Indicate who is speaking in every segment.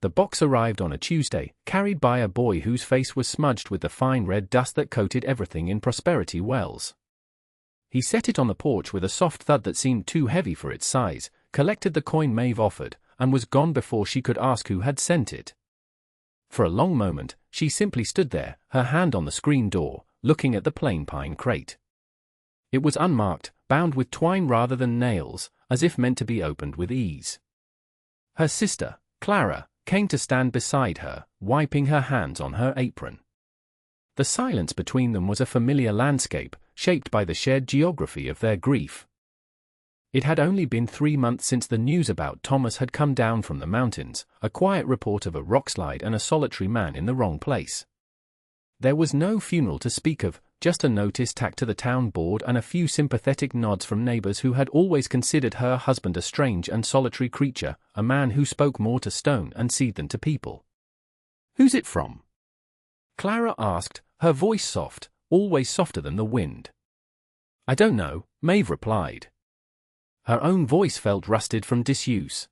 Speaker 1: The box arrived on a Tuesday, carried by a boy whose face was smudged with the fine red dust that coated everything in Prosperity Wells. He set it on the porch with a soft thud that seemed too heavy for its size, collected the coin Maeve offered, and was gone before she could ask who had sent it. For a long moment, she simply stood there, her hand on the screen door, looking at the plain pine crate. It was unmarked, bound with twine rather than nails, as if meant to be opened with ease. Her sister, Clara, came to stand beside her, wiping her hands on her apron. The silence between them was a familiar landscape, shaped by the shared geography of their grief. It had only been 3 months since the news about Thomas had come down from the mountains, a quiet report of a rockslide and a solitary man in the wrong place. There was no funeral to speak of, just a notice tacked to the town board and a few sympathetic nods from neighbors who had always considered her husband a strange and solitary creature, a man who spoke more to stone and seed than to people. "Who's it from?" Clara asked, her voice soft, always softer than the wind. "I don't know," Maeve replied. Her own voice felt rusted from disuse.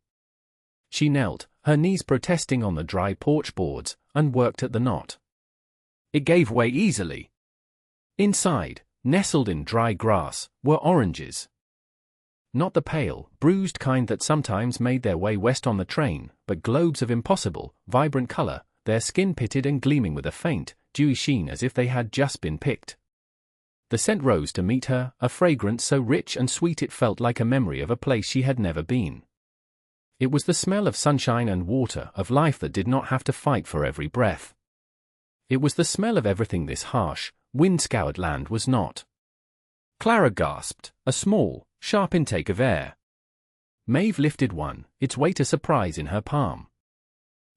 Speaker 1: She knelt, her knees protesting on the dry porch boards, and worked at the knot. It gave way easily. Inside, nestled in dry grass, were oranges. Not the pale, bruised kind that sometimes made their way west on the train, but globes of impossible, vibrant color, their skin pitted and gleaming with a faint, dewy sheen as if they had just been picked. The scent rose to meet her, a fragrance so rich and sweet it felt like a memory of a place she had never been. It was the smell of sunshine and water, of life that did not have to fight for every breath. It was the smell of everything this harsh, wind-scoured land was not. Clara gasped, a small, sharp intake of air. Maeve lifted one, its weight a surprise in her palm.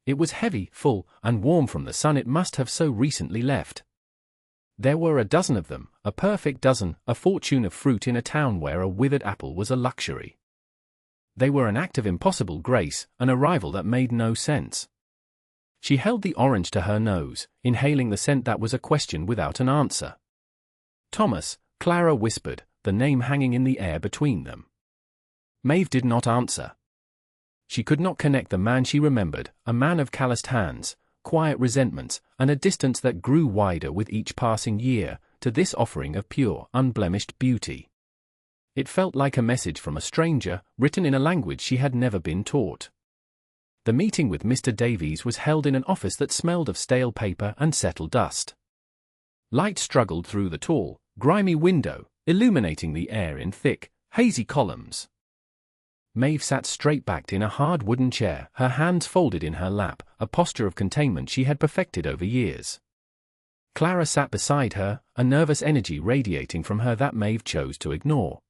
Speaker 1: It was heavy, full, and warm from the sun it must have so recently left. There were a dozen of them, a perfect dozen, a fortune of fruit in a town where a withered apple was a luxury. They were an act of impossible grace, an arrival that made no sense. She held the orange to her nose, inhaling the scent that was a question without an answer. "Thomas," Clara whispered, the name hanging in the air between them. Maeve did not answer. She could not connect the man she remembered, a man of calloused hands, quiet resentments, and a distance that grew wider with each passing year, to this offering of pure, unblemished beauty. It felt like a message from a stranger, written in a language she had never been taught. The meeting with Mr. Davies was held in an office that smelled of stale paper and settled dust. Light struggled through the tall, grimy window, illuminating the air in thick, hazy columns. Maeve sat straight-backed in a hard wooden chair, her hands folded in her lap, a posture of containment she had perfected over years. Clara sat beside her, a nervous energy radiating from her that Maeve chose to ignore.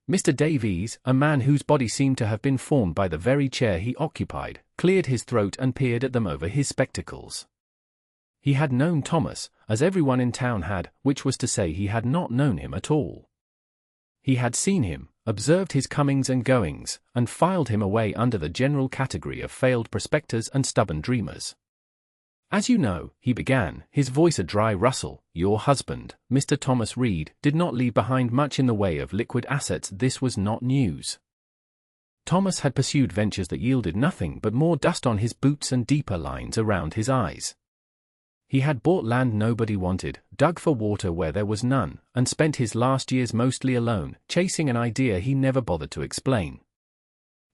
Speaker 1: Mr. Davies, a man whose body seemed to have been formed by the very chair he occupied, cleared his throat and peered at them over his spectacles. He had known Thomas, as everyone in town had, which was to say he had not known him at all. He had seen him, observed his comings and goings, and filed him away under the general category of failed prospectors and stubborn dreamers. "As you know," he began, his voice a dry rustle, "your husband, Mr. Thomas Reed, did not leave behind much in the way of liquid assets. This was not news. Thomas had pursued ventures that yielded nothing but more dust on his boots and deeper lines around his eyes. He had bought land nobody wanted, dug for water where there was none, and spent his last years mostly alone, chasing an idea he never bothered to explain.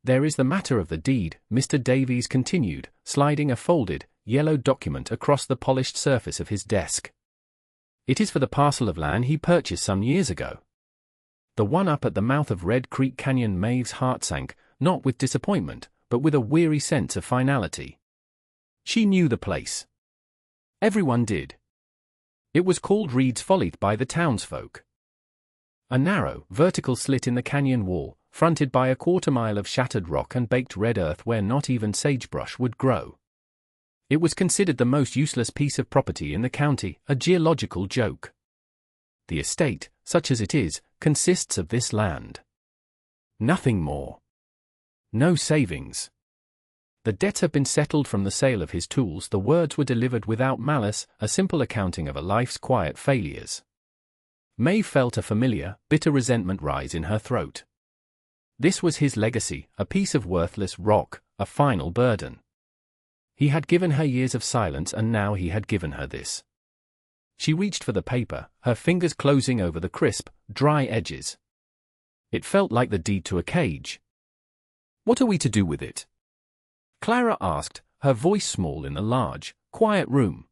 Speaker 1: There is the matter of the deed," Mr. Davies continued, sliding a folded, yellow document across the polished surface of his desk. "It is for the parcel of land he purchased some years ago. The one up at the mouth of Red Creek Canyon." Maeve's heart sank, not with disappointment, but with a weary sense of finality. She knew the place. Everyone did. It was called Reed's Folly by the townsfolk. A narrow, vertical slit in the canyon wall, fronted by a quarter-mile of shattered rock and baked red earth where not even sagebrush would grow. It was considered the most useless piece of property in the county, a geological joke. The estate, such as it is, consists of this land. Nothing more. No savings. The debts have been settled from the sale of his tools. The words were delivered without malice, a simple accounting of a life's quiet failures. Maeve felt a familiar, bitter resentment rise in her throat. This was his legacy, a piece of worthless rock, a final burden. He had given her years of silence, and now he had given her this. She reached for the paper, her fingers closing over the crisp, dry edges. It felt like the deed to a cage. "What are we to do with it?" Clara asked, her voice small in the large, quiet room.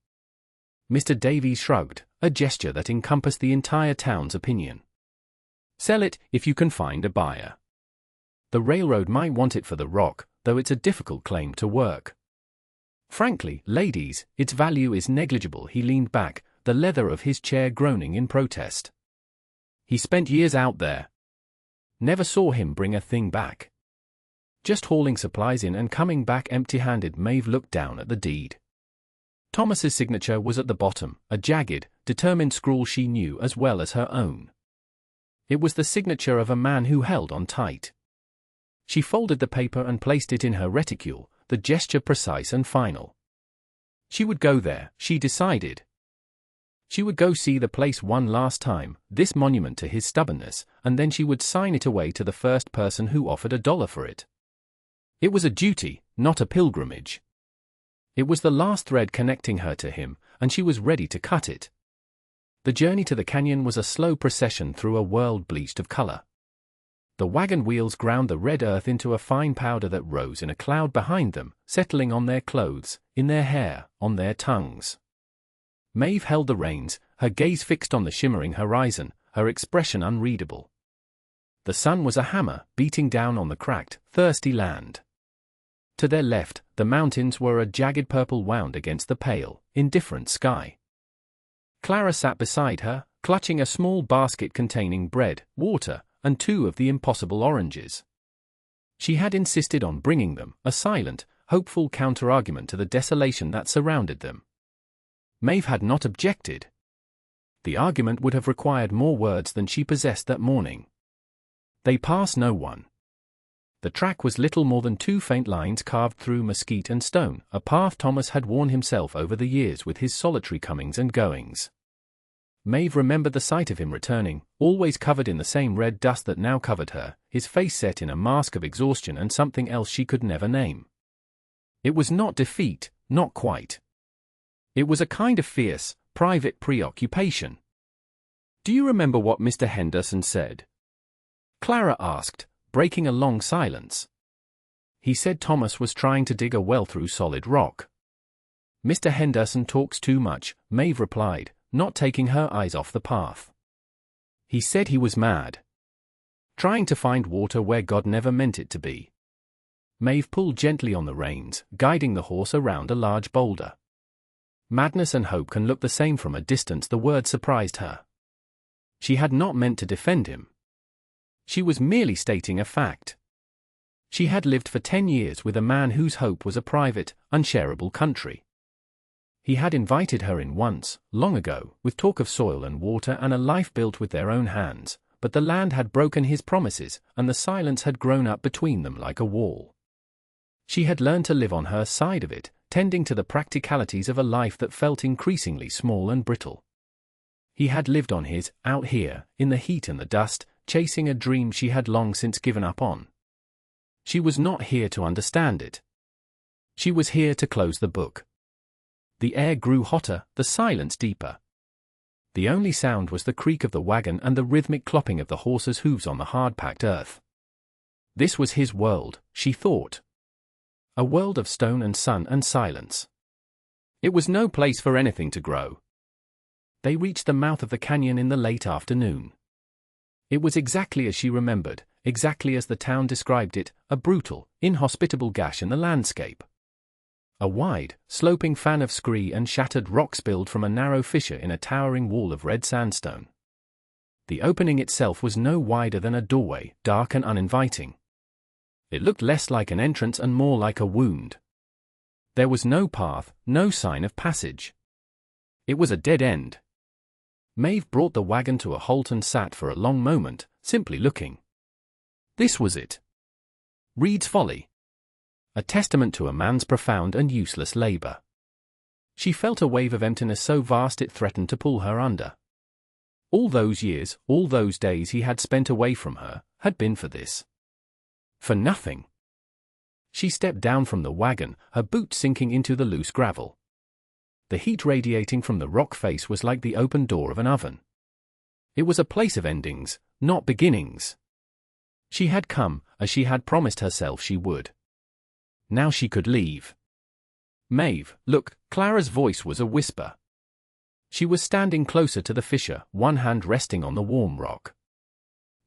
Speaker 1: Mr. Davies shrugged, a gesture that encompassed the entire town's opinion. "Sell it, if you can find a buyer. The railroad might want it for the rock, though it's a difficult claim to work. Frankly, ladies, its value is negligible." He leaned back, the leather of his chair groaning in protest. He spent years out there. Never saw him bring a thing back. Just hauling supplies in and coming back empty-handed. Maeve looked down at the deed. Thomas's signature was at the bottom, a jagged, determined scrawl she knew as well as her own. It was the signature of a man who held on tight. She folded the paper and placed it in her reticule, the gesture precise and final. She would go there, she decided. She would go see the place one last time, this monument to his stubbornness, and then she would sign it away to the first person who offered $1 for it. It was a duty, not a pilgrimage. It was the last thread connecting her to him, and she was ready to cut it. The journey to the canyon was a slow procession through a world bleached of color. The wagon wheels ground the red earth into a fine powder that rose in a cloud behind them, settling on their clothes, in their hair, on their tongues. Maeve held the reins, her gaze fixed on the shimmering horizon, her expression unreadable. The sun was a hammer, beating down on the cracked, thirsty land. To their left, the mountains were a jagged purple wound against the pale, indifferent sky. Clara sat beside her, clutching a small basket containing bread, water, and 2 of the impossible oranges. She had insisted on bringing them, a silent, hopeful counter-argument to the desolation that surrounded them. Maeve had not objected. The argument would have required more words than she possessed that morning. They passed no one. The track was little more than 2 faint lines carved through mesquite and stone, a path Thomas had worn himself over the years with his solitary comings and goings. Maeve remembered the sight of him returning, always covered in the same red dust that now covered her, his face set in a mask of exhaustion and something else she could never name. It was not defeat, not quite. It was a kind of fierce, private preoccupation. "Do you remember what Mr. Henderson said?" Clara asked, breaking a long silence. "He said Thomas was trying to dig a well through solid rock." "Mr. Henderson talks too much," Maeve replied, not taking her eyes off the path. "He said he was mad. Trying to find water where God never meant it to be." Maeve pulled gently on the reins, guiding the horse around a large boulder. Madness and hope can look the same from a distance. The word surprised her. She had not meant to defend him. She was merely stating a fact. She had lived for 10 years with a man whose hope was a private, unshareable country. He had invited her in once, long ago, with talk of soil and water and a life built with their own hands, but the land had broken his promises, and the silence had grown up between them like a wall. She had learned to live on her side of it, tending to the practicalities of a life that felt increasingly small and brittle. He had lived on his, out here, in the heat and the dust, chasing a dream she had long since given up on. She was not here to understand it. She was here to close the book. The air grew hotter, the silence deeper. The only sound was the creak of the wagon and the rhythmic clopping of the horse's hooves on the hard-packed earth. This was his world, she thought. A world of stone and sun and silence. It was no place for anything to grow. They reached the mouth of the canyon in the late afternoon. It was exactly as she remembered, exactly as the town described it, a brutal, inhospitable gash in the landscape. A wide, sloping fan of scree and shattered rock spilled from a narrow fissure in a towering wall of red sandstone. The opening itself was no wider than a doorway, dark and uninviting. It looked less like an entrance and more like a wound. There was no path, no sign of passage. It was a dead end. Maeve brought the wagon to a halt and sat for a long moment, simply looking. This was it. Reed's Folly. A testament to a man's profound and useless labor. She felt a wave of emptiness so vast it threatened to pull her under. All those years, all those days he had spent away from her, had been for this. For nothing. She stepped down from the wagon, her boot sinking into the loose gravel. The heat radiating from the rock face was like the open door of an oven. It was a place of endings, not beginnings. She had come, as she had promised herself she would. Now she could leave. Maeve, look, Clara's voice was a whisper. She was standing closer to the fissure, one hand resting on the warm rock.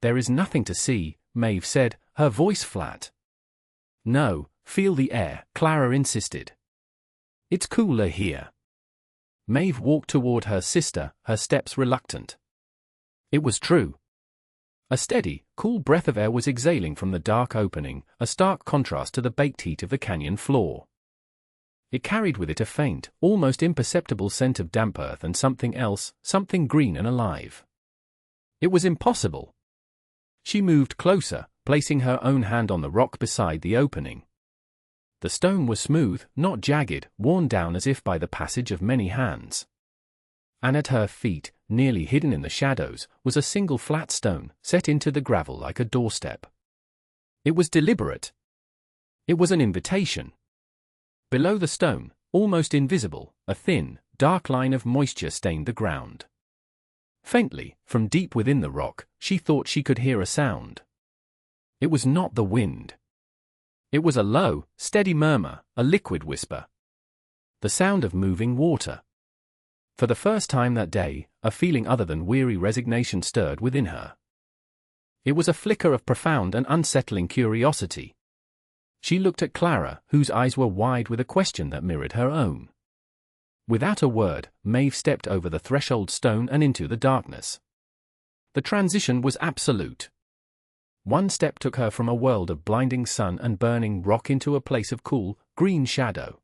Speaker 1: There is nothing to see, Maeve said, her voice flat. No, feel the air, Clara insisted. It's cooler here. Maeve walked toward her sister, her steps reluctant. It was true. A steady, cool breath of air was exhaling from the dark opening, a stark contrast to the baked heat of the canyon floor. It carried with it a faint, almost imperceptible scent of damp earth and something else, something green and alive. It was impossible. She moved closer, placing her own hand on the rock beside the opening. The stone was smooth, not jagged, worn down as if by the passage of many hands. And at her feet, nearly hidden in the shadows, was a single flat stone, set into the gravel like a doorstep. It was deliberate. It was an invitation. Below the stone, almost invisible, a thin, dark line of moisture stained the ground. Faintly, from deep within the rock, she thought she could hear a sound. It was not the wind. It was a low, steady murmur, a liquid whisper. The sound of moving water. For the first time that day, a feeling other than weary resignation stirred within her. It was a flicker of profound and unsettling curiosity. She looked at Clara, whose eyes were wide with a question that mirrored her own. Without a word, Maeve stepped over the threshold stone and into the darkness. The transition was absolute. One step took her from a world of blinding sun and burning rock into a place of cool, green shadow.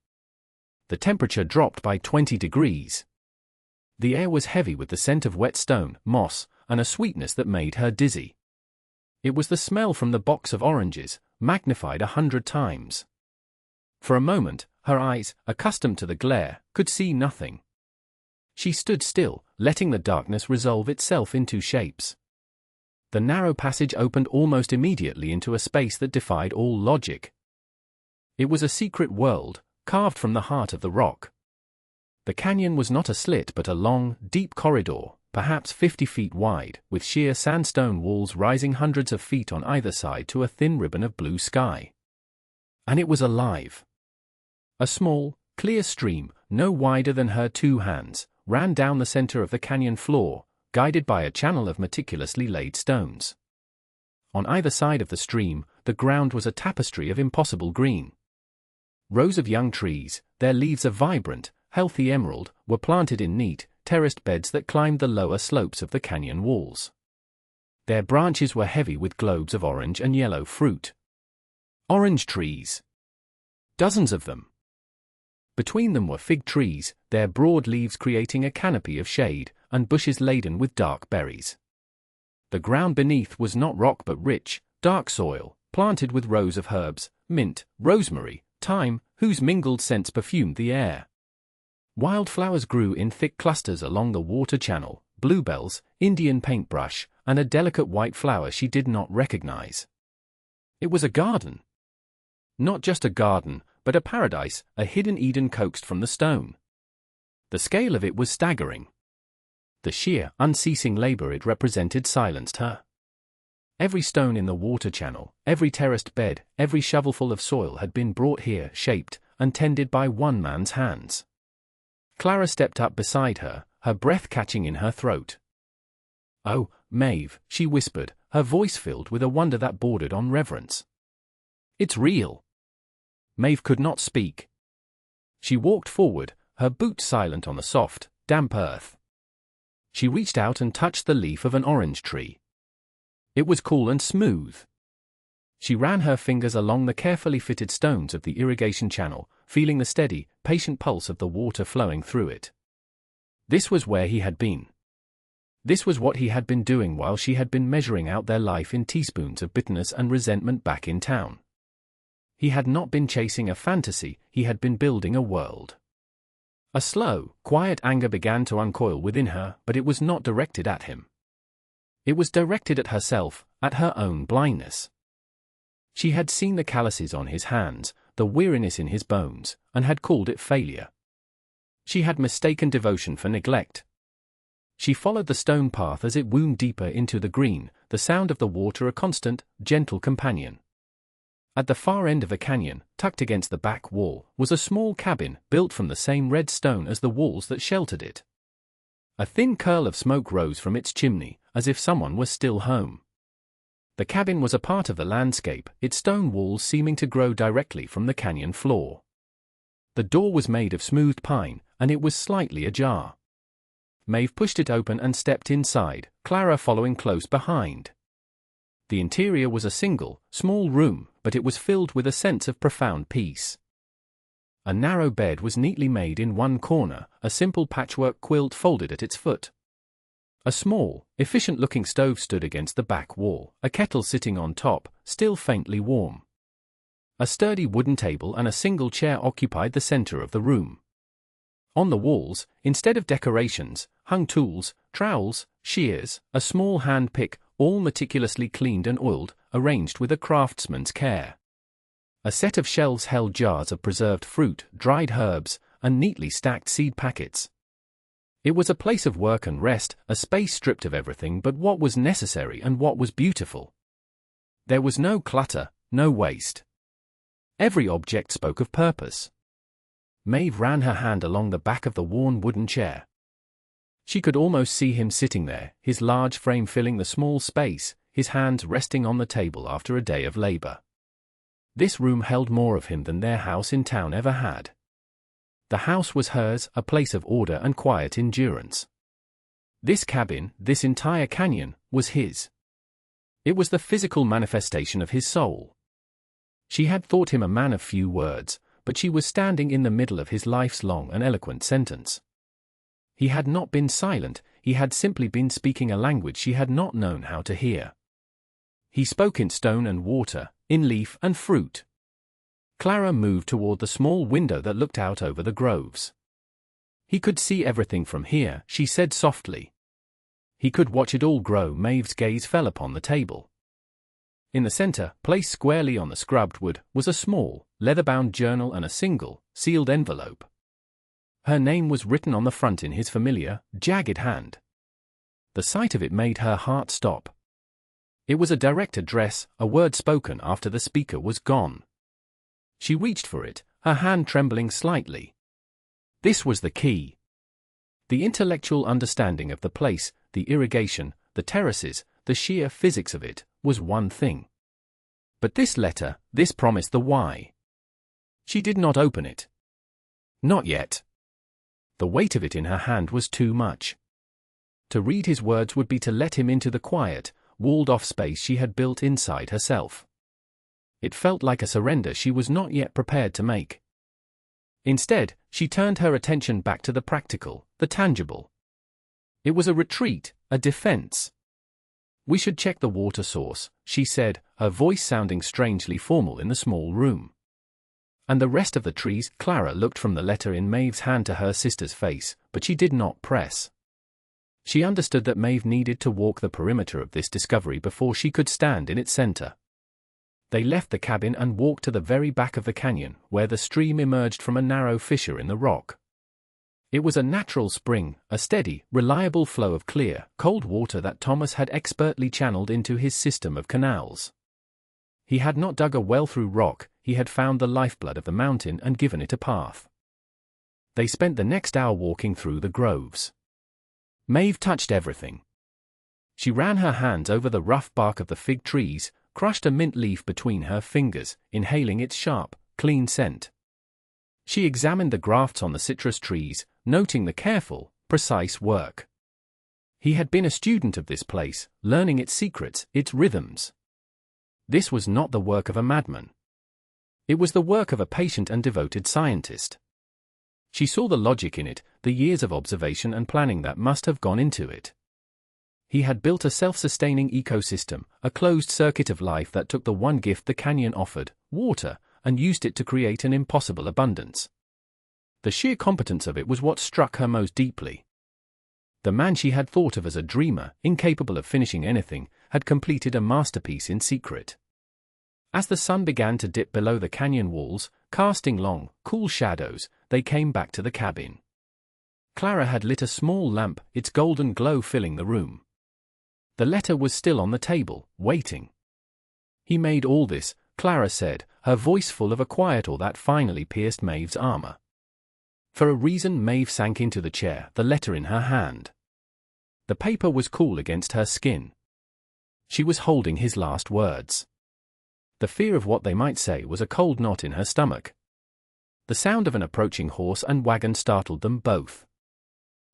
Speaker 1: The temperature dropped by 20 degrees. The air was heavy with the scent of wet stone, moss, and a sweetness that made her dizzy. It was the smell from the box of oranges, magnified 100 times. For a moment, her eyes, accustomed to the glare, could see nothing. She stood still, letting the darkness resolve itself into shapes. The narrow passage opened almost immediately into a space that defied all logic. It was a secret world, carved from the heart of the rock. The canyon was not a slit but a long, deep corridor, perhaps 50 feet wide, with sheer sandstone walls rising hundreds of feet on either side to a thin ribbon of blue sky. And it was alive. A small, clear stream, no wider than her two hands, ran down the center of the canyon floor, guided by a channel of meticulously laid stones. On either side of the stream, the ground was a tapestry of impossible green. Rows of young trees, their leaves a vibrant, healthy emerald, were planted in neat, terraced beds that climbed the lower slopes of the canyon walls. Their branches were heavy with globes of orange and yellow fruit. Orange trees. Dozens of them. Between them were fig trees, their broad leaves creating a canopy of shade, and bushes laden with dark berries. The ground beneath was not rock but rich, dark soil, planted with rows of herbs, mint, rosemary, thyme, whose mingled scents perfumed the air. Wildflowers grew in thick clusters along the water channel, bluebells, Indian paintbrush, and a delicate white flower she did not recognize. It was a garden. Not just a garden, but a paradise, a hidden Eden coaxed from the stone. The scale of it was staggering. The sheer, unceasing labor it represented silenced her. Every stone in the water channel, every terraced bed, every shovelful of soil had been brought here, shaped, and tended by one man's hands. Clara stepped up beside her, her breath catching in her throat. "Oh, Maeve," she whispered, her voice filled with a wonder that bordered on reverence. "It's real." Maeve could not speak. She walked forward, her boots silent on the soft, damp earth. She reached out and touched the leaf of an orange tree. It was cool and smooth. She ran her fingers along the carefully fitted stones of the irrigation channel, feeling the steady, patient pulse of the water flowing through it. This was where he had been. This was what he had been doing while she had been measuring out their life in teaspoons of bitterness and resentment back in town. He had not been chasing a fantasy, he had been building a world. A slow, quiet anger began to uncoil within her, but it was not directed at him. It was directed at herself, at her own blindness. She had seen the calluses on his hands, the weariness in his bones, and had called it failure. She had mistaken devotion for neglect. She followed the stone path as it wound deeper into the green, the sound of the water a constant, gentle companion. At the far end of the canyon, tucked against the back wall, was a small cabin built from the same red stone as the walls that sheltered it. A thin curl of smoke rose from its chimney, as if someone was still home. The cabin was a part of the landscape, its stone walls seeming to grow directly from the canyon floor. The door was made of smoothed pine, and it was slightly ajar. Maeve pushed it open and stepped inside, Clara following close behind. The interior was a single, small room, but it was filled with a sense of profound peace. A narrow bed was neatly made in one corner, a simple patchwork quilt folded at its foot. A small, efficient-looking stove stood against the back wall, a kettle sitting on top, still faintly warm. A sturdy wooden table and a single chair occupied the center of the room. On the walls, instead of decorations, hung tools, trowels, shears, a small hand pick, all meticulously cleaned and oiled, arranged with a craftsman's care. A set of shelves held jars of preserved fruit, dried herbs, and neatly stacked seed packets. It was a place of work and rest, a space stripped of everything but what was necessary and what was beautiful. There was no clutter, no waste. Every object spoke of purpose. Maeve ran her hand along the back of the worn wooden chair. She could almost see him sitting there, his large frame filling the small space, his hands resting on the table after a day of labor. This room held more of him than their house in town ever had. The house was hers, a place of order and quiet endurance. This cabin, this entire canyon, was his. It was the physical manifestation of his soul. She had thought him a man of few words, but she was standing in the middle of his life's long and eloquent sentence. He had not been silent, he had simply been speaking a language she had not known how to hear. He spoke in stone and water, in leaf and fruit. Clara moved toward the small window that looked out over the groves. He could see everything from here, she said softly. He could watch it all grow. Maeve's gaze fell upon the table. In the center, placed squarely on the scrubbed wood, was a small, leather-bound journal and a single, sealed envelope. Her name was written on the front in his familiar, jagged hand. The sight of it made her heart stop. It was a direct address, a word spoken after the speaker was gone. She reached for it, her hand trembling slightly. This was the key. The intellectual understanding of the place, the irrigation, the terraces, the sheer physics of it, was one thing. But this letter, this promised the why. She did not open it. Not yet. The weight of it in her hand was too much. To read his words would be to let him into the quiet, walled-off space she had built inside herself. It felt like a surrender she was not yet prepared to make. Instead, she turned her attention back to the practical, the tangible. It was a retreat, a defense. "We should check the water source," she said, her voice sounding strangely formal in the small room. And the rest of the trees. Clara looked from the letter in Maeve's hand to her sister's face, but she did not press. She understood that Maeve needed to walk the perimeter of this discovery before she could stand in its center. They left the cabin and walked to the very back of the canyon, where the stream emerged from a narrow fissure in the rock. It was a natural spring, a steady, reliable flow of clear, cold water that Thomas had expertly channeled into his system of canals. He had not dug a well through rock, he had found the lifeblood of the mountain and given it a path. They spent the next hour walking through the groves. Maeve touched everything. She ran her hands over the rough bark of the fig trees, crushed a mint leaf between her fingers, inhaling its sharp, clean scent. She examined the grafts on the citrus trees, noting the careful, precise work. He had been a student of this place, learning its secrets, its rhythms. This was not the work of a madman. It was the work of a patient and devoted scientist. She saw the logic in it, the years of observation and planning that must have gone into it. He had built a self-sustaining ecosystem, a closed circuit of life that took the one gift the canyon offered, water, and used it to create an impossible abundance. The sheer competence of it was what struck her most deeply. The man she had thought of as a dreamer, incapable of finishing anything, had completed a masterpiece in secret. As the sun began to dip below the canyon walls, casting long, cool shadows, they came back to the cabin. Clara had lit a small lamp, its golden glow filling the room. The letter was still on the table, waiting. "He made all this," Clara said, her voice full of a quiet awe that finally pierced Maeve's armor. For a reason, Maeve sank into the chair, the letter in her hand. The paper was cool against her skin. She was holding his last words. The fear of what they might say was a cold knot in her stomach. The sound of an approaching horse and wagon startled them both.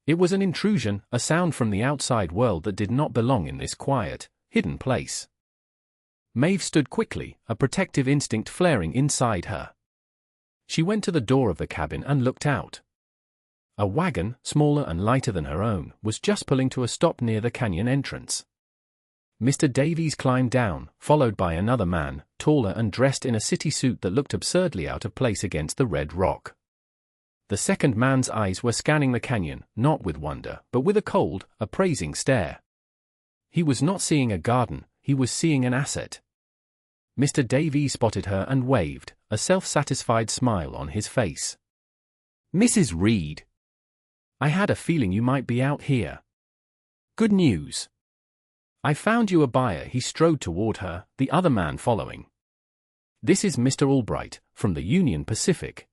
Speaker 1: It was an intrusion, a sound from the outside world that did not belong in this quiet, hidden place. Maeve stood quickly, a protective instinct flaring inside her. She went to the door of the cabin and looked out. A wagon, smaller and lighter than her own, was just pulling to a stop near the canyon entrance. Mr. Davies climbed down, followed by another man, taller and dressed in a city suit that looked absurdly out of place against the red rock. The second man's eyes were scanning the canyon, not with wonder, but with a cold, appraising stare. He was not seeing a garden, he was seeing an asset. Mr. Davies spotted her and waved, a self-satisfied smile on his face. "Mrs. Reed. I had a feeling you might be out here. Good news. I found you a buyer." He strode toward her, the other man following. "This is Mr. Albright, from the Union Pacific.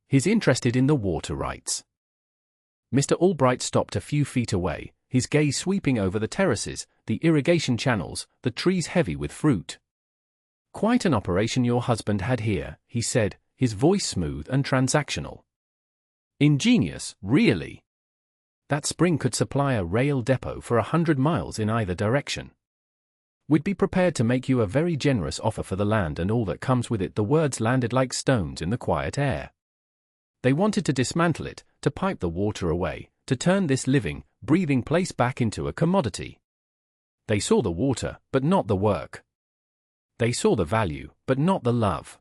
Speaker 1: He's interested in the water rights." Mr. Albright stopped a few feet away, his gaze sweeping over the terraces, the irrigation channels, the trees heavy with fruit. "Quite an operation your husband had here," he said, his voice smooth and transactional. "Ingenious, really. That spring could supply a rail depot for 100 miles in either direction. We'd be prepared to make you a very generous offer for the land and all that comes with it." The words landed like stones in the quiet air. They wanted to dismantle it, to pipe the water away, to turn this living, breathing place back into a commodity. They saw the water, but not the work. They saw the value, but not the love.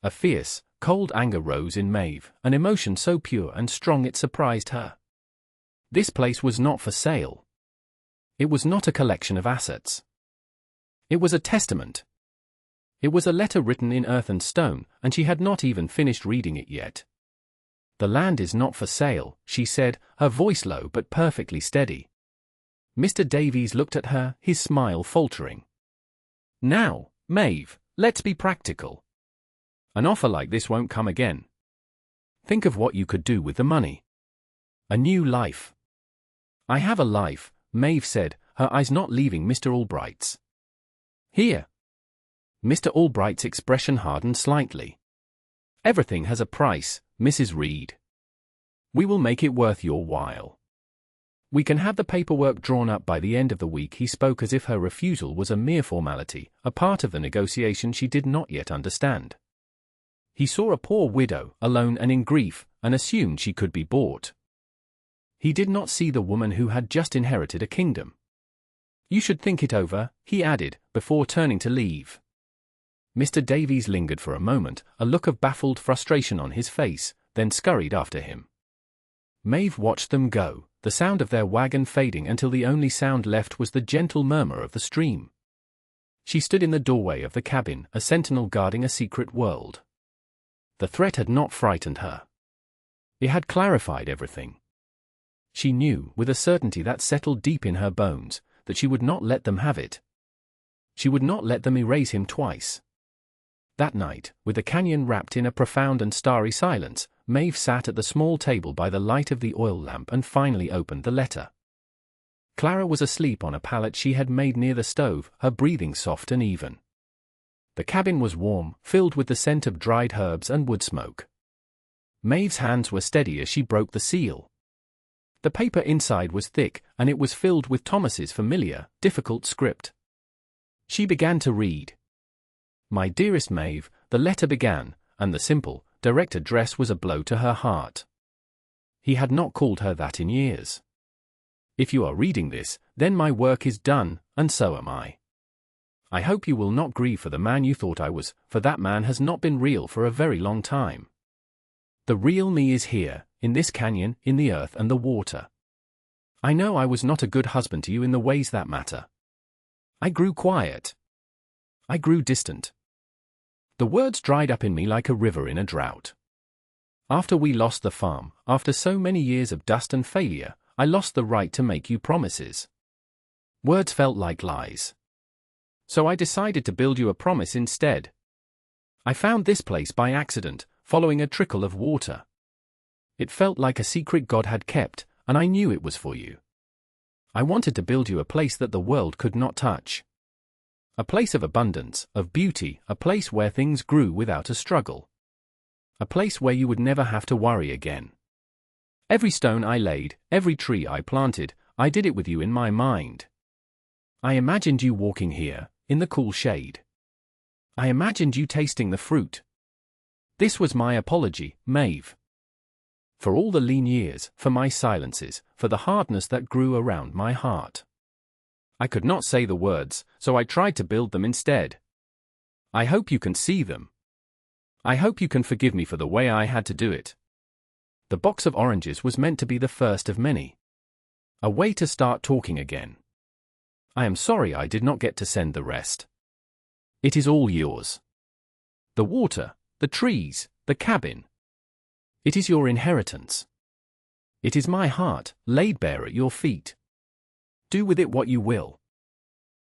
Speaker 1: A fierce, cold anger rose in Maeve, an emotion so pure and strong it surprised her. This place was not for sale. It was not a collection of assets. It was a testament. It was a letter written in earth and stone, and she had not even finished reading it yet. "The land is not for sale," she said, her voice low but perfectly steady. Mr. Davies looked at her, his smile faltering. "Now, Maeve, let's be practical. An offer like this won't come again. Think of what you could do with the money. A new life." "I have a life," Maeve said, her eyes not leaving Mr. Albright's. "Here." Mr. Albright's expression hardened slightly. "Everything has a price, Mrs. Reed. We will make it worth your while. We can have the paperwork drawn up by the end of the week." He spoke as if her refusal was a mere formality, a part of the negotiation she did not yet understand. He saw a poor widow, alone and in grief, and assumed she could be bought. He did not see the woman who had just inherited a kingdom. "You should think it over," he added, before turning to leave. Mr. Davies lingered for a moment, a look of baffled frustration on his face, then scurried after him. Maeve watched them go, the sound of their wagon fading until the only sound left was the gentle murmur of the stream. She stood in the doorway of the cabin, a sentinel guarding a secret world. The threat had not frightened her. It had clarified everything. She knew, with a certainty that settled deep in her bones, that she would not let them have it. She would not let them erase him twice. That night, with the canyon wrapped in a profound and starry silence, Maeve sat at the small table by the light of the oil lamp and finally opened the letter. Clara was asleep on a pallet she had made near the stove, her breathing soft and even. The cabin was warm, filled with the scent of dried herbs and wood smoke. Maeve's hands were steady as she broke the seal. The paper inside was thick, and it was filled with Thomas's familiar, difficult script. She began to read. "My dearest Maeve," the letter began, and the simple, direct address was a blow to her heart. He had not called her that in years. "If you are reading this, then my work is done, and so am I. I hope you will not grieve for the man you thought I was, for that man has not been real for a very long time. The real me is here, in this canyon, in the earth and the water. I know I was not a good husband to you in the ways that matter. I grew quiet. I grew distant. The words dried up in me like a river in a drought. After we lost the farm, after so many years of dust and failure, I lost the right to make you promises. Words felt like lies. So I decided to build you a promise instead. I found this place by accident, following a trickle of water. It felt like a secret God had kept, and I knew it was for you. I wanted to build you a place that the world could not touch. A place of abundance, of beauty, a place where things grew without a struggle. A place where you would never have to worry again. Every stone I laid, every tree I planted, I did it with you in my mind. I imagined you walking here, in the cool shade. I imagined you tasting the fruit. This was my apology, Maeve. For all the lean years, for my silences, for the hardness that grew around my heart. I could not say the words, so I tried to build them instead. I hope you can see them. I hope you can forgive me for the way I had to do it. The box of oranges was meant to be the first of many. A way to start talking again. I am sorry I did not get to send the rest. It is all yours. The water, the trees, the cabin. It is your inheritance. It is my heart, laid bare at your feet. Do with it what you will.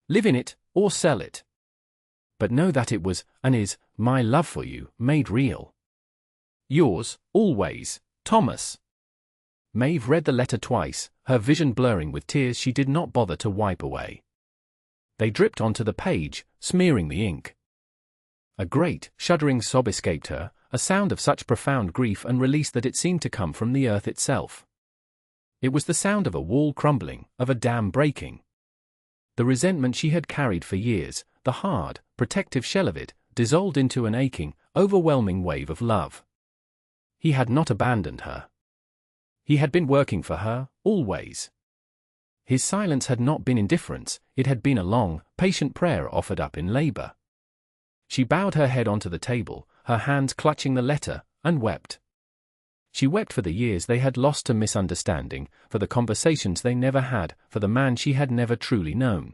Speaker 1: Live in it, or sell it. But know that it was, and is, my love for you, made real. Yours, always, Thomas. Maeve read the letter twice, her vision blurring with tears she did not bother to wipe away. They dripped onto the page, smearing the ink. A great, shuddering sob escaped her, a sound of such profound grief and release that it seemed to come from the earth itself. It was the sound of a wall crumbling, of a dam breaking. The resentment she had carried for years, the hard, protective shell of it, dissolved into an aching, overwhelming wave of love. He had not abandoned her. He had been working for her, always. His silence had not been indifference, it had been a long, patient prayer offered up in labor. She bowed her head onto the table, her hands clutching the letter, and wept. She wept for the years they had lost to misunderstanding, for the conversations they never had, for the man she had never truly known.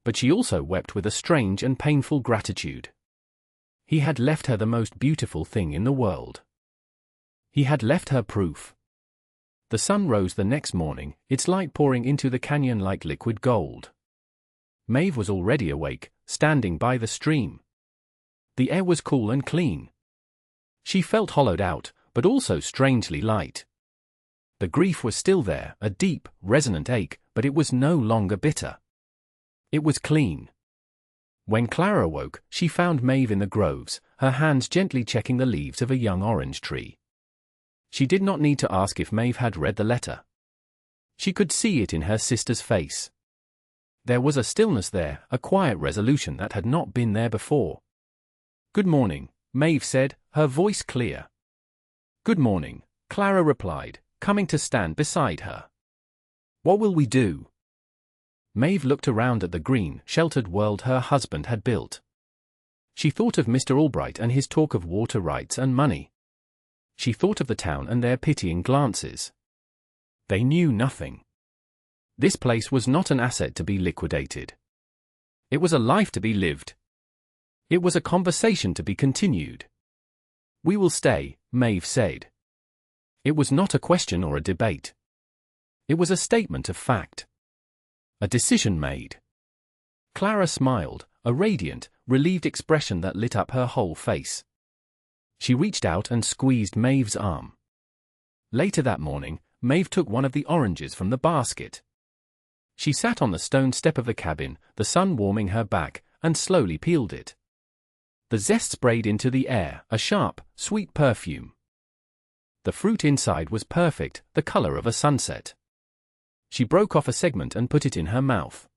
Speaker 1: But she also wept with a strange and painful gratitude. He had left her the most beautiful thing in the world. He had left her proof. The sun rose the next morning, its light pouring into the canyon like liquid gold. Maeve was already awake, standing by the stream. The air was cool and clean. She felt hollowed out, but also strangely light. The grief was still there, a deep, resonant ache, but it was no longer bitter. It was clean. When Clara woke, she found Maeve in the groves, her hands gently checking the leaves of a young orange tree. She did not need to ask if Maeve had read the letter. She could see it in her sister's face. There was a stillness there, a quiet resolution that had not been there before. "Good morning," Maeve said, her voice clear. "Good morning," Clara replied, coming to stand beside her. "What will we do?" Maeve looked around at the green, sheltered world her husband had built. She thought of Mr. Albright and his talk of water rights and money. She thought of the town and their pitying glances. They knew nothing. This place was not an asset to be liquidated. It was a life to be lived. It was a conversation to be continued. "We will stay," Maeve said. It was not a question or a debate. It was a statement of fact. A decision made. Clara smiled, a radiant, relieved expression that lit up her whole face. She reached out and squeezed Maeve's arm. Later that morning, Maeve took one of the oranges from the basket. She sat on the stone step of the cabin, the sun warming her back, and slowly peeled it. The zest sprayed into the air, a sharp, sweet perfume. The fruit inside was perfect, the color of a sunset. She broke off a segment and put it in her mouth.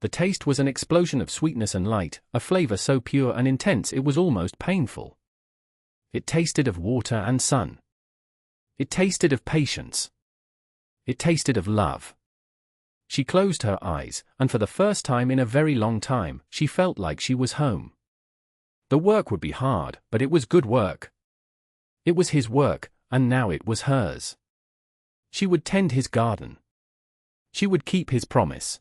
Speaker 1: The taste was an explosion of sweetness and light, a flavor so pure and intense it was almost painful. It tasted of water and sun. It tasted of patience. It tasted of love. She closed her eyes, and for the first time in a very long time, she felt like she was home. The work would be hard, but it was good work. It was his work, and now it was hers. She would tend his garden. She would keep his promise.